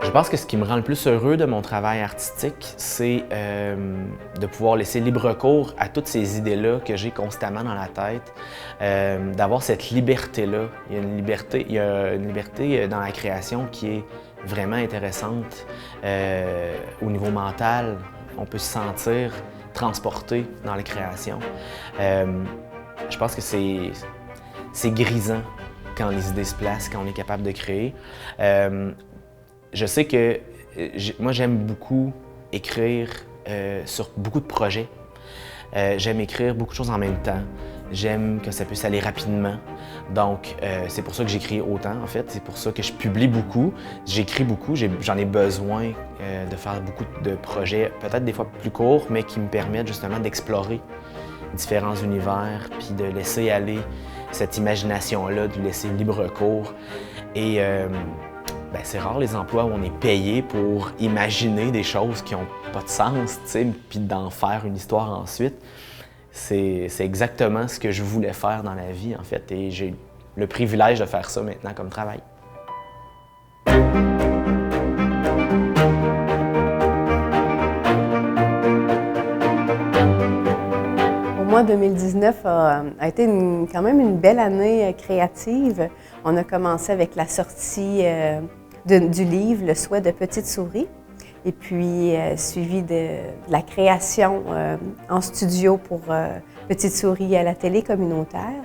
Je pense que ce qui me rend le plus heureux de mon travail artistique, c'est de pouvoir laisser libre cours à toutes ces idées-là que j'ai constamment dans la tête, d'avoir cette liberté-là. Il y a une liberté dans la création qui est vraiment intéressante au niveau mental. On peut se sentir transporté dans la création. Je pense que c'est grisant quand les idées se placent, quand on est capable de créer. Je sais que moi, j'aime beaucoup écrire sur beaucoup de projets. J'aime écrire beaucoup de choses en même temps. J'aime que ça puisse aller rapidement. Donc, c'est pour ça que j'écris autant, en fait. C'est pour ça que je publie beaucoup. J'écris beaucoup. J'en ai besoin de faire beaucoup de projets, peut-être des fois plus courts, mais qui me permettent justement d'explorer différents univers, puis de laisser aller cette imagination-là, de laisser libre cours. Et c'est rare les emplois où on est payé pour imaginer des choses qui n'ont pas de sens, tu sais, puis d'en faire une histoire ensuite. C'est exactement ce que je voulais faire dans la vie, en fait, et j'ai le privilège de faire ça maintenant comme travail. Pour moi, 2019 a été quand même une belle année créative. On a commencé avec la sortie du livre « Le souhait de Petite Souris » et puis suivi de la création en studio pour Petite Souris à la télé communautaire.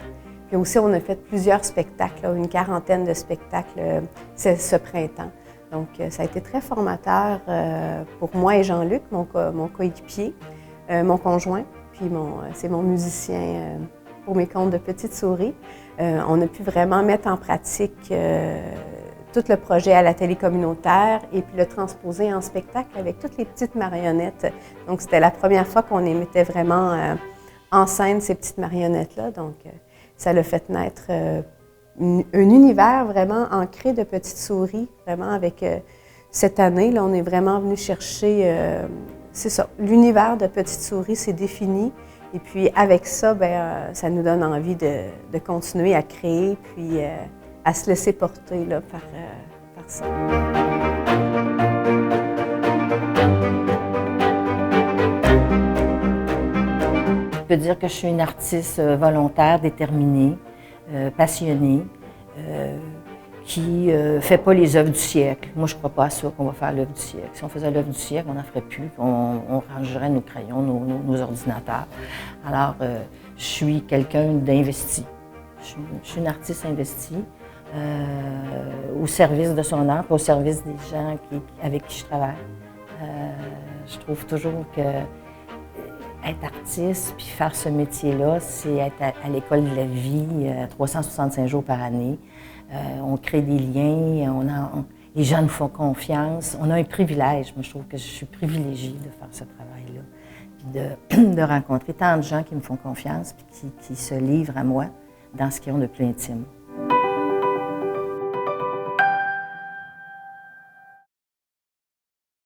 Puis aussi, on a fait plusieurs spectacles, une quarantaine de spectacles ce printemps. Donc, ça a été très formateur pour moi et Jean-Luc, mon coéquipier, mon conjoint, puis c'est mon musicien pour mes contes de Petite Souris. On a pu vraiment mettre en pratique tout le projet à la télé communautaire et puis le transposer en spectacle avec toutes les petites marionnettes. Donc, c'était la première fois qu'on les mettait vraiment en scène, ces petites marionnettes-là. Donc, ça l'a fait naître un univers vraiment ancré de Petite Souris, vraiment avec cette année, là, on est vraiment venu chercher, c'est ça, l'univers de Petite Souris s'est défini. Et puis avec ça, ça nous donne envie de continuer à créer, puis à se laisser porter là, par ça. Je peux dire que je suis une artiste volontaire, déterminée, passionnée, qui ne fait pas les œuvres du siècle. Moi, je ne crois pas à ça qu'on va faire l'œuvre du siècle. Si on faisait l'œuvre du siècle, on n'en ferait plus. On rangerait nos crayons, nos ordinateurs. Alors, je suis quelqu'un d'investi. Je suis une artiste investie au service de son art, au service des gens avec qui je travaille. Je trouve toujours que être artiste puis faire ce métier-là, c'est être à l'école de la vie 365 jours par année. On crée des liens, les gens nous font confiance. On a un privilège. Moi, je trouve que je suis privilégiée de faire ce travail-là. Puis de rencontrer tant de gens qui me font confiance et qui se livrent à moi dans ce qu'ils ont de plus intime.